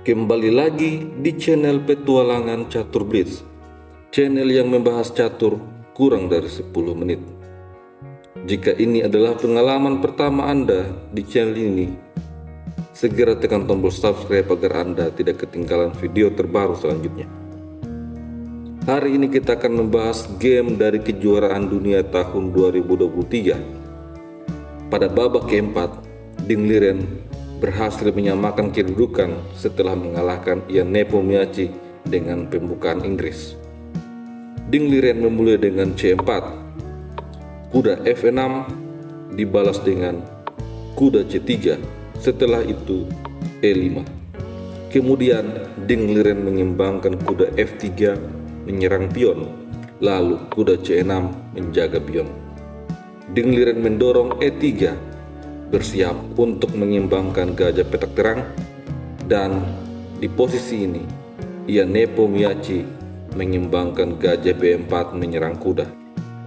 Kembali lagi di channel Petualangan Catur Blitz, channel yang membahas catur kurang dari 10 menit. Jika ini adalah pengalaman pertama Anda di channel ini, segera tekan tombol subscribe agar Anda tidak ketinggalan video terbaru selanjutnya. Hari ini kita akan membahas game dari kejuaraan dunia tahun 2023. Pada babak keempat, Ding Liren berhasil menyamakan kedudukan setelah mengalahkan Ian Nepomniachtchi dengan pembukaan Inggris. Ding Liren memulai dengan C4, kuda F6 dibalas dengan kuda C3, setelah itu E5. Kemudian Ding Liren mengembangkan kuda F3 menyerang pion, lalu kuda C6 menjaga pion. Ding Liren mendorong E3 bersiap untuk mengembangkan gajah petak terang, dan di posisi ini Ian Nepomniachtchi mengembangkan gajah B4 menyerang kuda.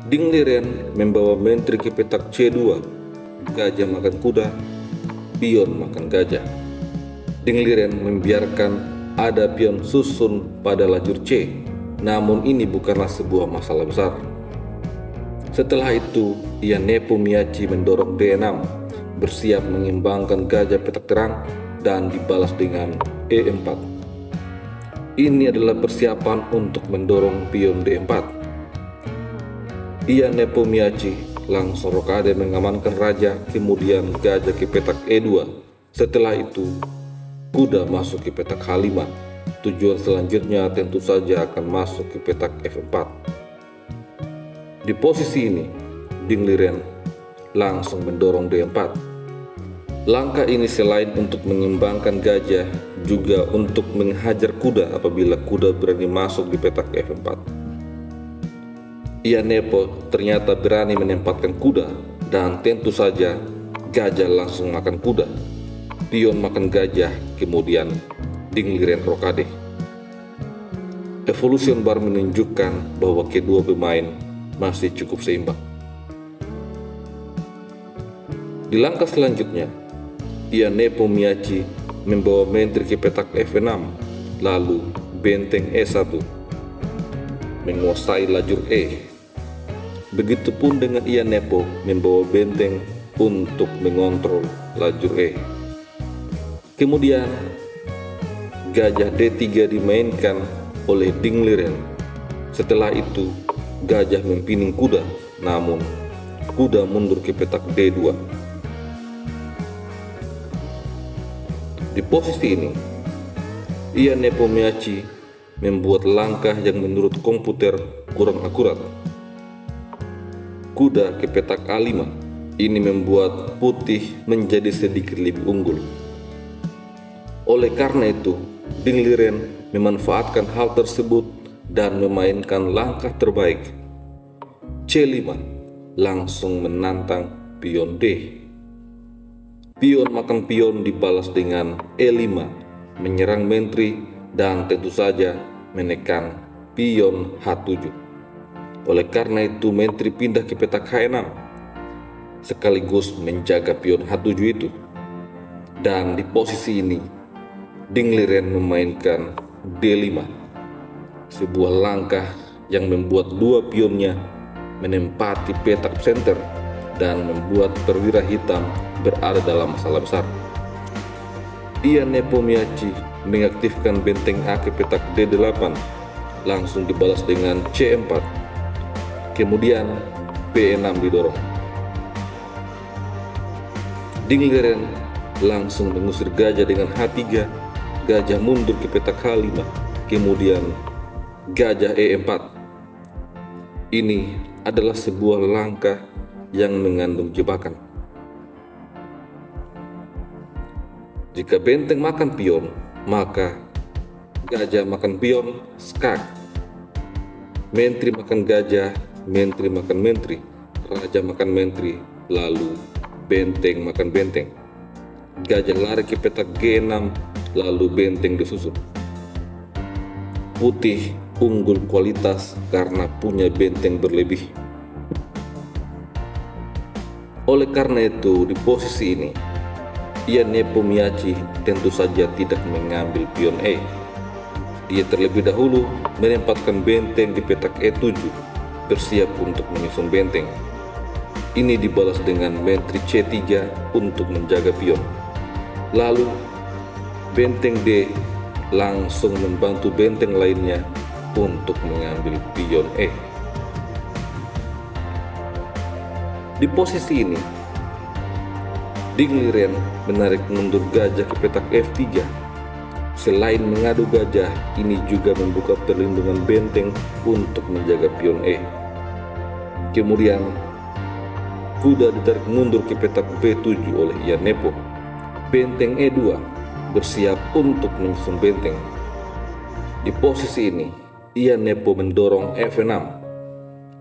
Ding Liren membawa menteri ke petak C2, gajah makan kuda, pion makan gajah. Ding Liren membiarkan ada pion susun pada lajur C, namun ini bukanlah sebuah masalah besar. Setelah itu Ian Nepomniachtchi mendorong D6 bersiap mengembangkan gajah petak terang dan dibalas dengan E4. Ini adalah persiapan untuk mendorong pion D4. Ian Nepomniachtchi langsung rokade mengamankan raja, kemudian gajah ke petak E2. Setelah itu kuda masuk ke petak H5. Tujuan selanjutnya tentu saja akan masuk ke petak F4. Di posisi ini Ding Liren langsung mendorong D4. Langkah ini selain untuk mengembangkan gajah, juga untuk menghajar kuda apabila kuda berani masuk di petak F4. Ian Nepo ternyata berani menempatkan kuda, dan tentu saja gajah langsung makan kuda, pion makan gajah, kemudian Ding Liren rokade. Evolution Bar menunjukkan bahwa kedua pemain masih cukup seimbang. Di langkah selanjutnya, Ian Nepomniachtchi membawa menteri ke petak F6, lalu benteng E1 menguasai lajur E. Begitupun dengan Ian Nepo membawa benteng untuk mengontrol lajur E. Kemudian gajah D3 dimainkan oleh Ding Liren. Setelah itu gajah mempining kuda, namun kuda mundur ke petak D2. Di posisi ini, Ian Nepomniachtchi membuat langkah yang menurut komputer kurang akurat. Kuda ke petak A5, ini membuat putih menjadi sedikit lebih unggul. Oleh karena itu, Ding Liren memanfaatkan hal tersebut dan memainkan langkah terbaik. C5 langsung menantang pion D. Pion makan pion dibalas dengan E5 menyerang menteri dan tentu saja menekan pion H7. Oleh karena itu menteri pindah ke petak H6 sekaligus menjaga pion H7 itu. Dan di posisi ini Ding Liren memainkan D5, sebuah langkah yang membuat dua pionnya menempati petak center dan membuat perwira hitam berada dalam masalah besar. Ian Nepomniachtchi mengaktifkan benteng A ke petak D8, langsung dibalas dengan C4. Kemudian B6 didorong. Ding Liren langsung mengusir gajah dengan H3, gajah mundur ke petak H5, kemudian gajah E4. Ini adalah sebuah langkah yang mengandung jebakan. Jika benteng makan pion, maka gajah makan pion, skak. Menteri makan gajah, menteri makan menteri, raja makan menteri, lalu benteng makan benteng. Gajah lari ke petak G6, lalu benteng disusun. Putih unggul kualitas karena punya benteng berlebih. Oleh karena itu, di posisi ini Ian Nepomniachtchi tentu saja tidak mengambil pion E. Dia terlebih dahulu menempatkan benteng di petak E7, bersiap untuk menyusun benteng. Ini dibalas dengan menteri C3 untuk menjaga pion. Lalu benteng D langsung membantu benteng lainnya untuk mengambil pion E. Di posisi ini, Ding Liren menarik mundur gajah ke petak F3. Selain mengadu gajah, ini juga membuka perlindungan benteng untuk menjaga pion E. Kemudian, kuda ditarik mundur ke petak B7 oleh Ian Nepo. Benteng E2 bersiap untuk menyusun benteng. Di posisi ini, Ian Nepo mendorong F6.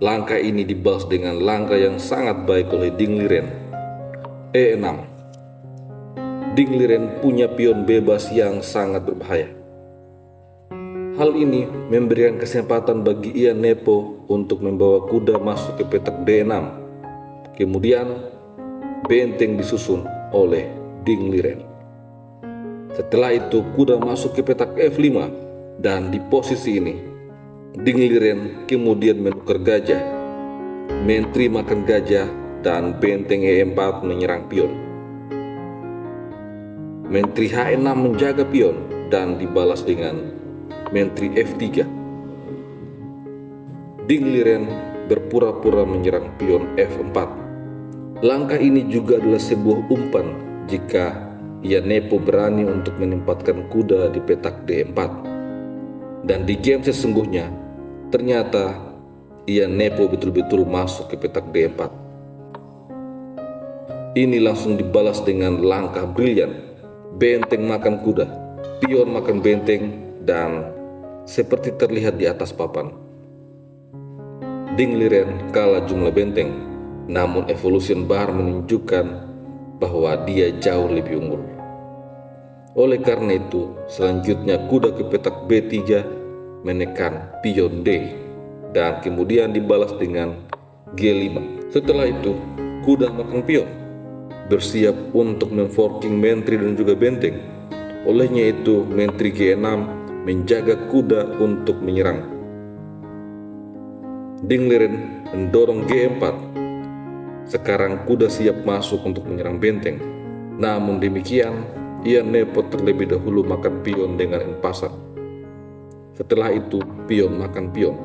Langkah ini dibalas dengan langkah yang sangat baik oleh Ding Liren. E6. Ding Liren punya pion bebas yang sangat berbahaya. Hal ini memberikan kesempatan bagi Ian Nepo untuk membawa kuda masuk ke petak D6. Kemudian benteng disusun oleh Ding Liren. Setelah itu kuda masuk ke petak F5 dan di posisi ini Ding Liren kemudian menukar gajah. Menteri makan gajah dan benteng E4 menyerang pion. Menteri H6 menjaga pion dan dibalas dengan menteri F3. Ding Liren berpura-pura menyerang pion F4. Langkah ini juga adalah sebuah umpan jika Ian Nepo berani untuk menempatkan kuda di petak D4. Dan di game sesungguhnya, ternyata Ian Nepo betul-betul masuk ke petak D4. Ini langsung dibalas dengan langkah brilian. Benteng makan kuda, pion makan benteng, dan seperti terlihat di atas papan, Ding Liren kalah jumlah benteng, namun evolution bar menunjukkan bahwa dia jauh lebih unggul. Oleh karena itu, selanjutnya kuda ke petak B3 menekan pion D, dan kemudian dibalas dengan G5. Setelah itu, kuda makan pion, bersiap untuk memforking menteri dan juga benteng. Olehnya itu, menteri G6 menjaga kuda untuk menyerang. Ding Liren mendorong G4. Sekarang kuda siap masuk untuk menyerang benteng. Namun demikian, Ian Nepo terlebih dahulu makan pion dengan empasan. Setelah itu, pion makan pion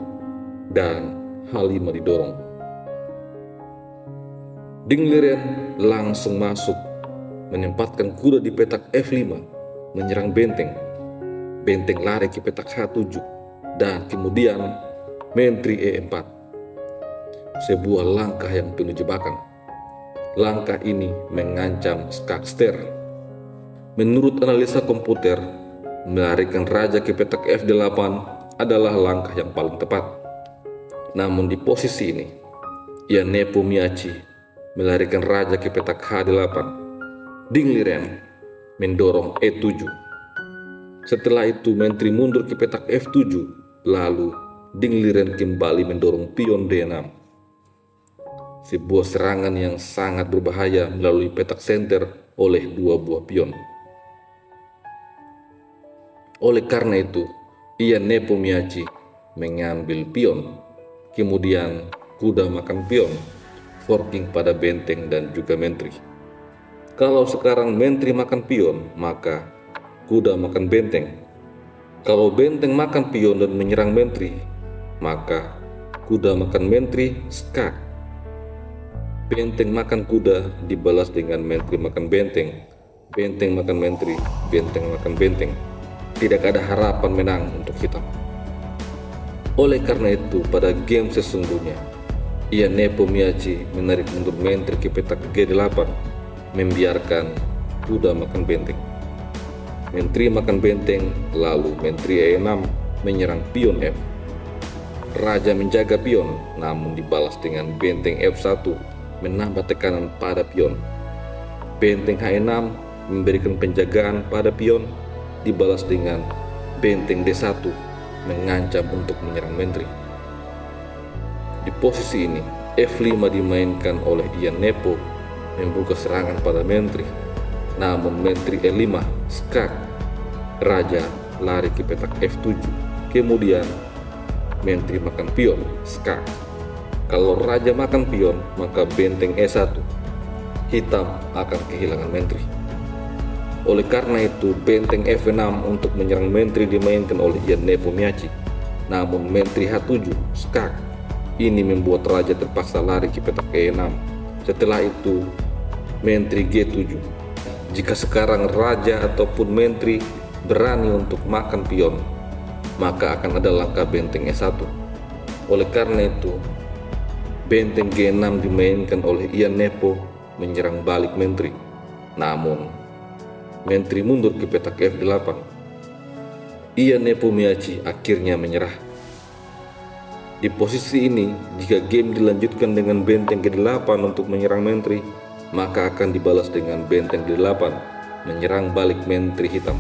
dan H5 didorong. Ding Liren langsung masuk, menempatkan kuda di petak F5, menyerang benteng. Benteng lari ke petak H7, dan kemudian menteri E4. Sebuah langkah yang penuh jebakan. Langkah ini mengancam skakster. Menurut analisa komputer, melarikan raja ke petak F8 adalah langkah yang paling tepat. Namun di posisi ini, Ian Nepo Miyachi melarikan raja ke petak H8. Ding Liren mendorong E7. Setelah itu menteri mundur ke petak F7. Lalu Ding Liren kembali mendorong pion D6. Sebuah serangan yang sangat berbahaya melalui petak senter oleh dua buah pion. Oleh karena itu, Ian Nepo Miyachi mengambil pion. Kemudian kuda makan pion, forking pada benteng dan juga menteri. Kalau sekarang menteri makan pion, maka kuda makan benteng. Kalau benteng makan pion dan menyerang menteri, maka kuda makan menteri, skak. Benteng makan kuda dibalas dengan menteri makan benteng. Benteng makan menteri, benteng makan benteng. Tidak ada harapan menang untuk hitam. Oleh karena itu, pada game sesungguhnya, Ian Nepo Miyachi menarik mundur menteri ke petak G8, membiarkan kuda makan benteng. Menteri makan benteng, lalu menteri E6 menyerang pion F. Raja menjaga pion, namun dibalas dengan benteng F1 menambah tekanan pada pion. Benteng H6 memberikan penjagaan pada pion, dibalas dengan benteng D1 mengancam untuk menyerang menteri. Di posisi ini, F5 dimainkan oleh Ian Nepo, membuka serangan pada menteri. Namun menteri E5 skak, raja lari ke petak F7. Kemudian menteri makan pion skak. Kalau raja makan pion, maka benteng E1, hitam akan kehilangan menteri. Oleh karena itu, benteng F6 untuk menyerang menteri dimainkan oleh Ian Nepomniachtchi. Namun menteri H7 skak. Ini membuat raja terpaksa lari ke petak E6. Setelah itu, menteri G7. Jika sekarang raja ataupun menteri berani untuk makan pion, maka akan ada langkah benteng E1. Oleh karena itu, benteng G6 dimainkan oleh Ian Nepo menyerang balik menteri. Namun, menteri mundur ke petak F8. Ian Nepomniachtchi akhirnya menyerah. Di posisi ini, jika game dilanjutkan dengan benteng G8 untuk menyerang menteri, maka akan dibalas dengan benteng G8 menyerang balik menteri hitam.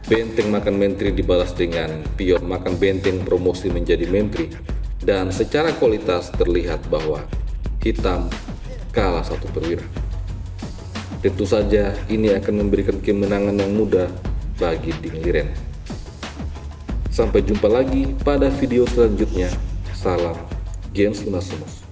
Benteng makan menteri dibalas dengan pion makan benteng promosi menjadi menteri, dan secara kualitas terlihat bahwa hitam kalah 1 perwira. Tentu saja ini akan memberikan kemenangan yang mudah bagi Ding Liren. Sampai jumpa lagi pada video selanjutnya. Salam Gens Unasimus.